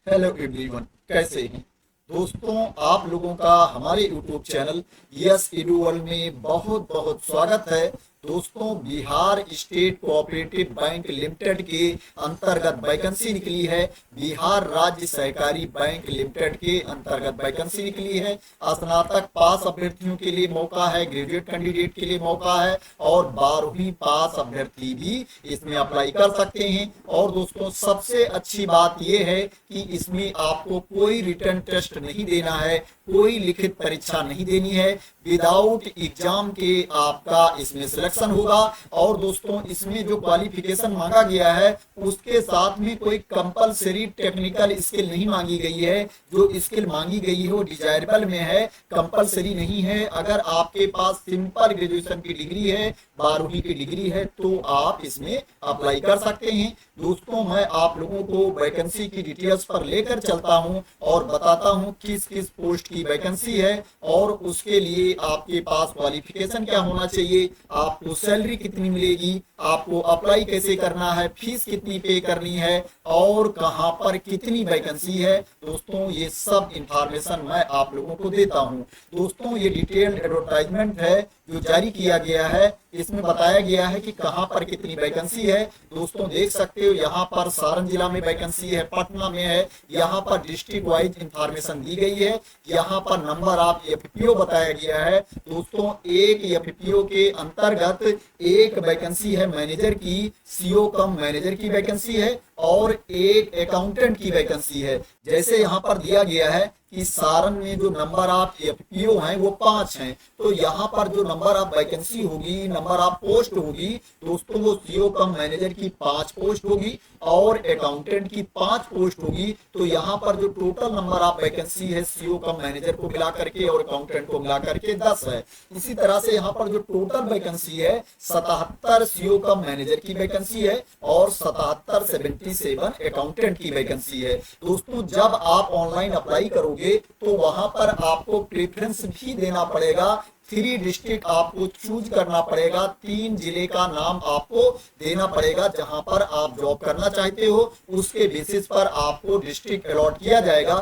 Hello everyone, कैसे हैं दोस्तों। आप लोगों का हमारे YouTube channel yes edu world में बहुत बहुत स्वागत है। दोस्तों, Bihar state cooperative bank limited के अंतर्गत वैकेंसी निकली है। बिहार राज्य सहकारी बैंक लिमिटेड के अंतर्गत वैकेंसी निकली है। स्नातक पास अभ्यर्थियों के लिए मौका है, ग्रेजुएट कैंडिडेट के लिए मौका है और 12वीं पास अभ्यर्थी भी इसमें अप्लाई कर सकते हैं। और दोस्तों, सबसे अच्छी बात यह है कि इसमें आपको कोई रिटन टेस्ट नहीं देना है, कोई लिखित परीक्षा नहीं देनी है। विदाउट एग्जाम के आपका इसमें सिलेक्शन होगा। और दोस्तों, इसमें जो क्वालिफिकेशन मांगा गया है उसके साथ में कोई कंपलसरी टेक्निकल स्किल नहीं मांगी गई है। जो स्किल मांगी गई है वो डिजायरेबल में है, कंपलसरी नहीं है। अगर आपके पास सिंपल ग्रेजुएशन की डिग्री है, 12वीं की डिग्री है, तो आप इसमें अप्लाई कर सकते हैं। दोस्तों, मैं आप लोगों को वैकेंसी की डिटेल्स पर लेकर चलता हूं और बताता हूं किस किस पोस्ट की वैकेंसी है और उसके लिए आपके पास क्वालिफिकेशन क्या होना चाहिए, आपको सैलरी कितनी मिलेगी, आपको अप्लाई कैसे करना है, फीस कितनी पे करनी है और कहां पर कितनी वैकेंसी है। दोस्तों, ये सब इंफॉर्मेशन मैं आप लोगों को देता हूं। दोस्तों, ये डिटेल्ड एडवर्टाइजमेंट है जो जारी किया गया है। इसमें बताया गया है कि कहां पर कितनी वैकेंसी है। दोस्तों, देख सकते हो यहाँ पर सारण जिला में वैकेंसी है, पटना में है। यहाँ पर डिस्ट्रिक्ट वाइज इंफॉर्मेशन दी गई है। यहाँ पर नंबर ऑफ एफपीओ बताया गया है। दोस्तों, एक एफपीओ के अंतर्गत एक वैकेंसी है मैनेजर की, सीओ कम मैनेजर की वैकेंसी है और एक अकाउंटेंट की वैकेंसी है। जैसे यहाँ पर दिया गया है कि सारण में जो नंबर ऑफ एफपीओ हैं वो 5 हैं, तो यहाँ पर जो नंबर ऑफ वैकेंसी होगी, नंबर ऑफ पोस्ट होगी, दोस्तों वो सीओ कम मैनेजर की 5 पोस्ट होगी और अकाउंटेंट की 5 पोस्ट होगी। तो यहाँ पर जो टोटल नंबर ऑफ वैकेंसी है सीओ कम मैनेजर को मिला करके और अकाउंटेंट को मिला करके 10 है। इसी तरह से यहाँ पर जो टोटल वैकेंसी है 77 सीओ कम मैनेजर की वैकेंसी है और 77 अकाउंटेंट की वैकेंसी है। दोस्तों, जब आप ऑनलाइन अप्लाई करोगे तो वहां पर आपको प्रेफरेंस भी देना पड़ेगा। 3 डिस्ट्रिक्ट आपको चूज करना पड़ेगा, 3 जिले का नाम आपको देना पड़ेगा जहां पर आप जॉब करना चाहते हो। उसके बेसिस पर आपको डिस्ट्रिक्ट अलॉट किया जाएगा।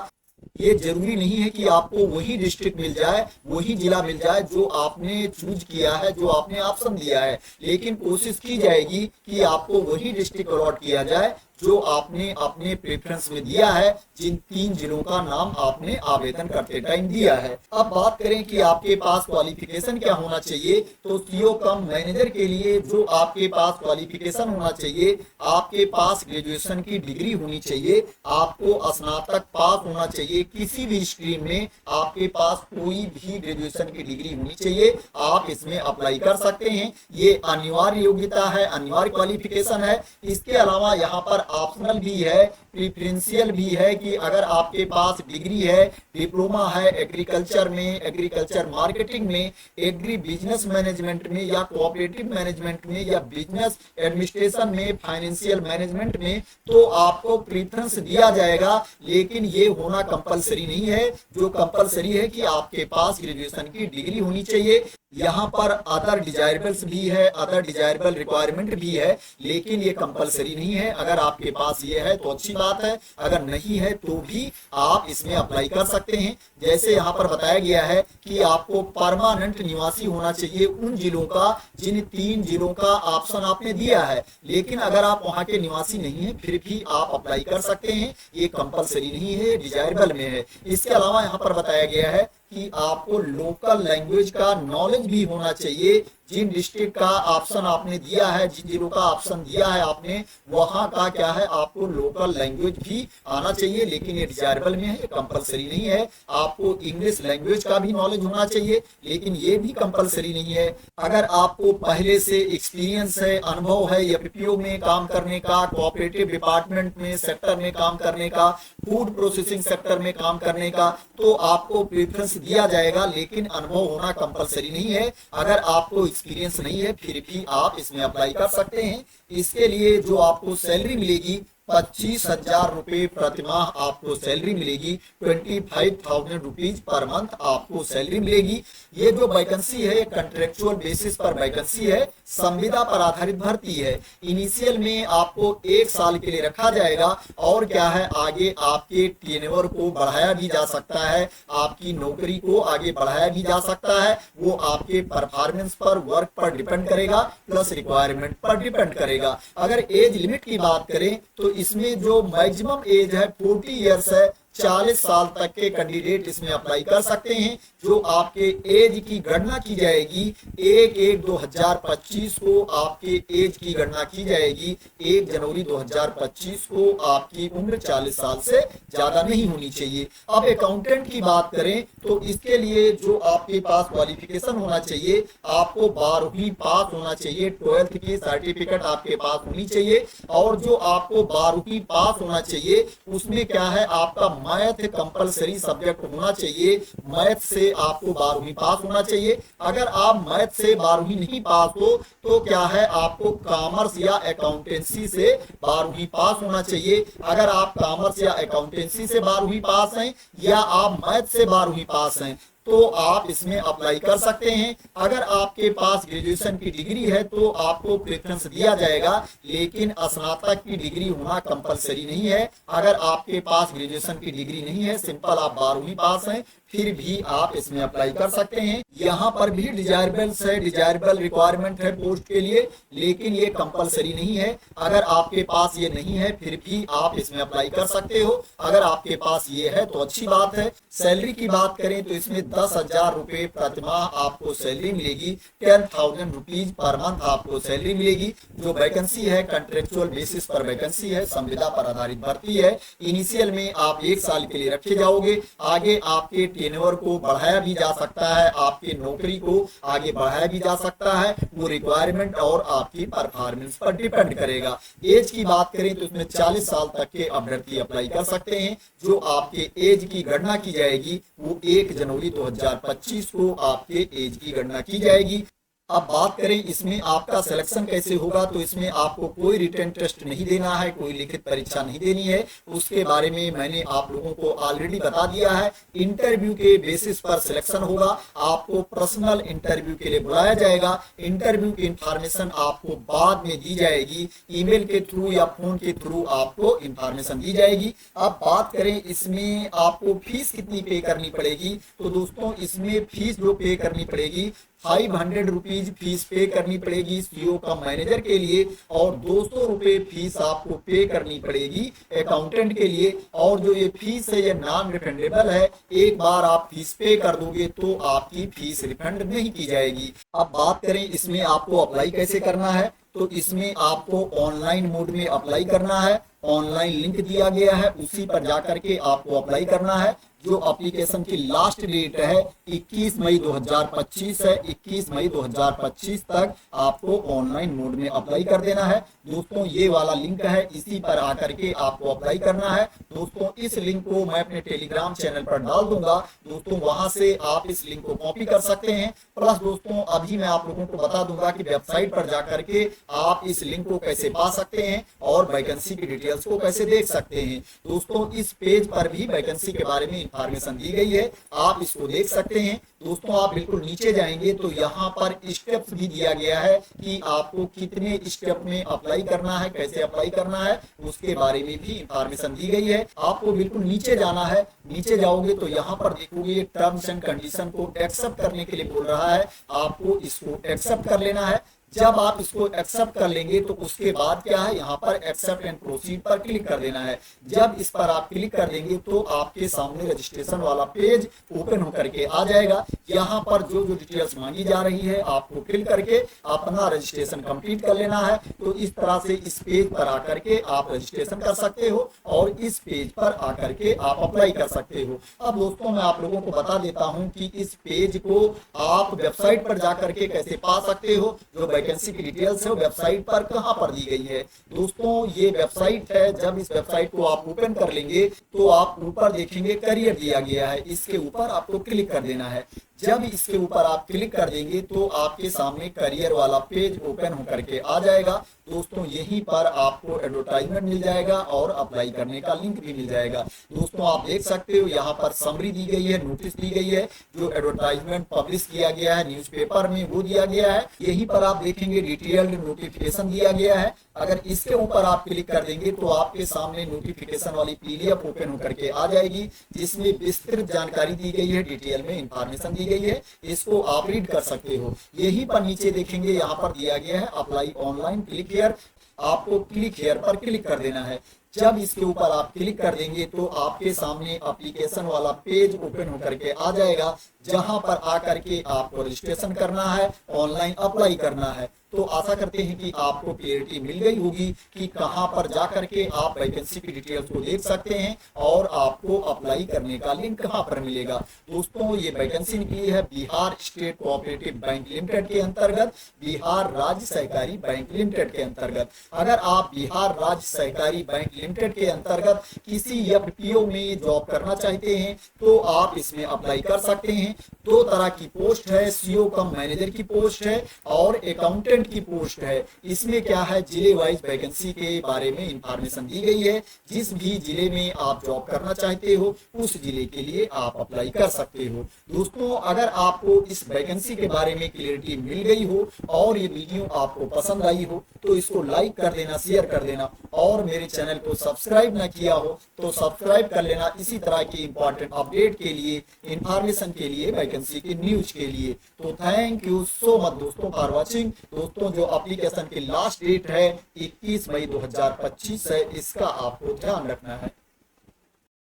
ये जरूरी नहीं है कि आपको वही डिस्ट्रिक्ट मिल जाए, वही जिला मिल जाए जो आपने चूज किया है, जो आपने ऑप्शन दिया है, लेकिन कोशिश की जाएगी कि आपको वही डिस्ट्रिक्ट अलॉट किया जाए जो आपने अपने प्रेफरेंस में दिया है, जिन 3 जिलों का नाम आपने आवेदन करते टाइम दिया है। अब बात करें कि आपके पास क्वालिफिकेशन क्या होना चाहिए, तो सीओ कम मैनेजर के लिए जो आपके पास क्वालिफिकेशन होना चाहिए, आपके पास ग्रेजुएशन की डिग्री होनी चाहिए, आपको स्नातक पास होना चाहिए, किसी भी स्ट्रीम में आपके पास कोई भी ग्रेजुएशन की डिग्री होनी चाहिए। आप इसमें अप्लाई कर सकते हैं। ये अनिवार्य योग्यता है, अनिवार्य क्वालिफिकेशन है। इसके अलावा यहाँ पर ऑप्शनल भी है, प्रेफरेंशियल भी है कि अगर आपके पास डिग्री है, डिप्लोमा है एग्रीकल्चर में, एग्रीकल्चर मार्केटिंग में, एग्री बिजनेस मैनेजमेंट में या कोऑपरेटिव मैनेजमेंट में या बिजनेस एडमिनिस्ट्रेशन में, फाइनेंशियल मैनेजमेंट में, तो आपको प्रेफरेंस दिया जाएगा। लेकिन ये होना कंपलसरी नहीं है। जो कंपलसरी है कि आपके पास ग्रेजुएशन की डिग्री होनी चाहिए। यहाँ पर अदर डिजायरेबल्स भी है, अदर डिजायरेबल रिक्वायरमेंट भी है, लेकिन ये कंपलसरी नहीं है। अगर आपके पास ये है तो अच्छी बात है, अगर नहीं है तो भी आप इसमें अप्लाई कर सकते हैं। जैसे यहाँ पर बताया गया है कि आपको परमानेंट निवासी होना चाहिए उन जिलों का जिन 3 जिलों का ऑप्शन आपने दिया है। लेकिन अगर आप वहाँ के निवासी नहीं है फिर भी आप अप्लाई कर सकते हैं, ये कंपलसरी नहीं है, डिजायरेबल में है। इसके अलावा यहाँ पर बताया गया है कि आपको लोकल लैंग्वेज का नॉलेज भी होना चाहिए। जिन डिस्ट्रिक्ट का ऑप्शन आपने दिया है, जिन जिलों का ऑप्शन दिया है आपने, वहां का क्या है, आपको लोकल लैंग्वेज भी आना चाहिए। लेकिन ये डिजायरेबल में है, कंपलसरी नहीं है। आपको इंग्लिश लैंग्वेज का भी नॉलेज होना चाहिए, लेकिन ये भी कंपलसरी नहीं है। अगर आपको पहले से एक्सपीरियंस है, अनुभव है एफपीओ में काम करने का, कोऑपरेटिव डिपार्टमेंट में सेक्टर में काम करने का, फूड प्रोसेसिंग सेक्टर में काम करने का, तो आपको प्रेफरेंस दिया जाएगा। लेकिन अनुभव होना कंपलसरी नहीं है। अगर आपको एक्सपीरियंस नहीं है फिर भी आप इसमें अप्लाई कर सकते हैं। इसके लिए जो आपको सैलरी मिलेगी 25,000 रुपए प्रतिमाह आपको सैलरी मिलेगी। 25,000 रुपीज पर मंथ आपको सैलरी मिलेगी। ये जो वैकेंसी है कंट्रेक्चुअल बेसिस पर वैकेंसी है, संविदा पर आधारित भर्ती है। इनिशियल में आपको 1 साल के लिए रखा जाएगा और क्या है आगे आपके टेन्योर को बढ़ाया भी जा सकता है, आपकी नौकरी को आगे बढ़ाया भी जा सकता है। वो आपके परफॉर्मेंस पर, वर्क पर डिपेंड करेगा, प्लस रिक्वायरमेंट पर डिपेंड करेगा। अगर एज लिमिट की बात करें तो इसमें जो मैक्सिमम एज है 40 ईयर्स है। 40 साल तक के कैंडिडेट इसमें अप्लाई कर सकते हैं। जो आपके एज की गणना की जाएगी 1/1/2025 को आपके एज की गणना की जाएगी। 1 जनवरी 2025 को आपकी उम्र 40 साल से ज्यादा नहीं होनी चाहिए। अब अकाउंटेंट की बात करें तो इसके लिए जो आपके पास क्वालिफिकेशन होना चाहिए, आपको 12वीं पास होना चाहिए, 12th की सर्टिफिकेट आपके पास होनी चाहिए। और जो आपको 12वीं पास होना चाहिए उसमें क्या है आपका मैथ कंपलसरी सब्जेक्ट होना चाहिए। मैथ से आपको 12वीं पास होना चाहिए। अगर आप मैथ से 12वीं नहीं पास हो तो क्या है आपको कॉमर्स या अकाउंटेंसी से 12वीं पास होना चाहिए। अगर आप कॉमर्स या अकाउंटेंसी से 12वीं पास हैं या आप मैथ से 12वीं पास हैं तो आप इसमें अप्लाई कर सकते हैं। अगर आपके पास ग्रेजुएशन की डिग्री है तो आपको प्रेफरेंस दिया जाएगा, लेकिन स्नातक की डिग्री होना कंपलसरी नहीं है। अगर आपके पास ग्रेजुएशन की डिग्री नहीं है, सिंपल आप 12वीं पास हैं, फिर भी आप इसमें अप्लाई कर सकते हैं। यहाँ पर भी डिजायरेबल रिक्वायरमेंट है पोस्ट के लिए, लेकिन ये कंपलसरी नहीं है। अगर आपके पास ये नहीं है फिर भी आप इसमें अप्लाई कर सकते हो। अगर आपके पास ये है तो अच्छी बात है। सैलरी की बात करें तो इसमें 10,000 रुपए प्रतिमाह आपको सैलरी मिलेगी। 10,000 रुपीज पर मंथ आपको सैलरी मिलेगी। जो वैकेंसी है कंट्रेक्चुअल बेसिस पर वैकेंसी है, संविदा पर आधारित भर्ती है। इनिशियल में आप 1 साल के लिए रखे जाओगे, आगे आपके टेन्योर को बढ़ाया भी जा सकता है, आपकी नौकरी को आगे बढ़ाया भी जा सकता है। वो रिक्वायरमेंट और आपकी परफॉर्मेंस पर डिपेंड करेगा। एज की बात करें तो इसमें 40 साल तक के अभ्यर्थी अप्लाई कर सकते हैं। जो आपके एज की गणना की जाएगी वो 1 जनवरी 2025 को आपके एज की गणना की जाएगी। अब बात करें इसमें आपका सिलेक्शन कैसे होगा, तो इसमें आपको कोई रिटन टेस्ट नहीं देना है, कोई लिखित परीक्षा नहीं देनी है। उसके बारे में मैंने आप लोगों को ऑलरेडी बता दिया है। इंटरव्यू के बेसिस पर सिलेक्शन होगा। आपको पर्सनल इंटरव्यू के लिए बुलाया जाएगा। इंटरव्यू की इंफॉर्मेशन आपको बाद में दी जाएगी, ईमेल के थ्रू या फोन के थ्रू आपको इंफॉर्मेशन दी जाएगी। अब बात करें इसमें आपको फीस कितनी पे करनी पड़ेगी, तो दोस्तों इसमें फीस जो पे करनी पड़ेगी 500 रुपीज फीस पे करनी पड़ेगी सीओ का मैनेजर के लिए, और 200 रुपए फीस आपको पे करनी पड़ेगी अकाउंटेंट के लिए। और जो ये फीस है ये नॉन रिफंडेबल है। एक बार आप फीस पे कर दोगे तो आपकी फीस रिफंड नहीं की जाएगी। अब बात करें इसमें आपको अप्लाई कैसे करना है, तो इसमें आपको ऑनलाइन मोड में अप्लाई करना है। ऑनलाइन लिंक दिया गया है, उसी पर जाकर के आपको अप्लाई करना है। जो एप्लीकेशन की लास्ट डेट है 21 मई 2025 है। 21 मई 2025 तक आपको ऑनलाइन मोड में अप्लाई कर देना है। दोस्तों ये वाला लिंक है, इसी पर आकर के आपको अप्लाई करना है। दोस्तों इस लिंक को मैं अपने टेलीग्राम चैनल पर डाल दूंगा। दोस्तों वहां से आप इस लिंक को कॉपी कर सकते हैं। प्लस दोस्तों अभी मैं आप लोगों को बता दूंगा कि वेबसाइट पर जाकर के आप इस लिंक को कैसे पा सकते हैं और वैकेंसी की डिटेल्स को कैसे देख सकते हैं। दोस्तों इस पेज पर भी वैकेंसी के बारे में इंफॉर्मेशन दी गई है, आप इसको देख सकते हैं। दोस्तों आप बिल्कुल नीचे जाएंगे तो यहाँ पर स्टेप्स भी दिया गया है कि आपको कितने स्टेप में अप्लाई करना है, कैसे अप्लाई करना है, उसके बारे में भी इंफॉर्मेशन दी गई है। आपको बिल्कुल नीचे जाना है। नीचे जाओगे तो यहाँ पर देखोगे टर्म्स एंड कंडीशन को एक्सेप्ट करने के लिए बोल रहा है। आपको इसको एक्सेप्ट कर लेना है। जब आप इसको एक्सेप्ट कर लेंगे तो उसके बाद क्या है, यहाँ पर एक्सेप्ट एंड प्रोसीड पर क्लिक कर देना है। जब इस पर आप क्लिक कर देंगे तो आपके सामने रजिस्ट्रेशन वाला पेज ओपन होकर के आ जाएगा। यहाँ पर जो जो डिटेल्स मांगी जा रही है आपको फिल करके अपना रजिस्ट्रेशन कंप्लीट कर लेना है। तो इस तरह से इस पेज पर आकर के आप रजिस्ट्रेशन कर सकते हो और इस पेज पर आकर के आप अप्लाई कर सकते हो। अब दोस्तों मैं आप लोगों को बता देता हूँ कि इस पेज को आप वेबसाइट पर जाकर के कैसे पा सकते हो। जो वैकेंसी की डिटेल्स है वो वेबसाइट पर कहां पर दी गई है। दोस्तों ये वेबसाइट है। जब इस वेबसाइट को आप ओपन कर लेंगे तो आप ऊपर देखेंगे करियर दिया गया है, इसके ऊपर आपको क्लिक कर देना है। जब इसके ऊपर आप क्लिक कर देंगे तो आपके सामने करियर वाला पेज ओपन होकर के आ जाएगा। दोस्तों यहीं पर आपको एडवर्टाइजमेंट मिल जाएगा और अप्लाई करने का लिंक भी मिल जाएगा। दोस्तों आप देख सकते हो यहाँ पर समरी दी गई है, नोटिस दी गई है, जो एडवर्टाइजमेंट पब्लिश किया गया है न्यूज़पेपर में वो दिया गया है। यहीं पर आप देखेंगे डिटेल्ड नोटिफिकेशन दिया गया है। अगर इसके ऊपर आप क्लिक कर देंगे तो आपके सामने नोटिफिकेशन वाली पीडीएफ ओपन होकर के आ जाएगी, जिसमें विस्तृत जानकारी दी गई है, डिटेल में इंफॉर्मेशन दी गई है। इसको आप रीड कर सकते हो। यहीं पर नीचे देखेंगे यहाँ पर दिया गया है अप्लाई ऑनलाइन, क्लिक हियर। आपको क्लिक हियर पर क्लिक कर देना है। जब इसके ऊपर आप क्लिक कर देंगे तो आपके सामने एप्लीकेशन वाला पेज ओपन होकर के आ जाएगा, जहां पर आकर के आपको रजिस्ट्रेशन करना है, ऑनलाइन अप्लाई करना है। तो आशा करते हैं कि आपको क्लियरिटी मिल गई होगी कि कहां पर जाकर के आप वैकेंसी की डिटेल्स को देख सकते हैं और आपको अप्लाई करने का लिंक कहां पर मिलेगा। दोस्तों ये वैकेंसी निकली है Bihar state cooperative bank limited के अंतर्गत, बिहार राज्य सहकारी बैंक लिमिटेड के अंतर्गत। अगर आप बिहार राज्य सहकारी बैंक लिमिटेड के अंतर्गत किसी एफपीओ में जॉब करना चाहते हैं तो आप इसमें अप्लाई कर सकते हैं। दो तरह की पोस्ट है, सीओ कम मैनेजर की पोस्ट है और अकाउंटेंट की पोस्ट है। इसमें क्या है, जिले वाइज वैकेंसी के बारे में इंफॉर्मेशन दी गई है। जिस भी जिले में आप जॉब करना चाहते हो उस जिले के लिए आप अप्लाई कर सकते हो। दोस्तों अगर आपको इस वैकेंसी के बारे में क्लियरिटी मिल गई हो और ये वीडियो आपको पसंद आई हो तो इसको लाइक कर देना, शेयर कर देना और मेरे चैनल को सब्सक्राइब ना किया हो तो सब्सक्राइब कर लेना, इसी तरह की इंपॉर्टेंट अपडेट के लिए, इंफॉर्मेशन के लिए, वैकेंसी के न्यूज के लिए। तो थैंक यू सो मच दोस्तों फॉर वॉचिंग। दोस्तों जो एप्लीकेशन की लास्ट डेट है 21 मई 2025 है, इसका आपको ध्यान रखना है।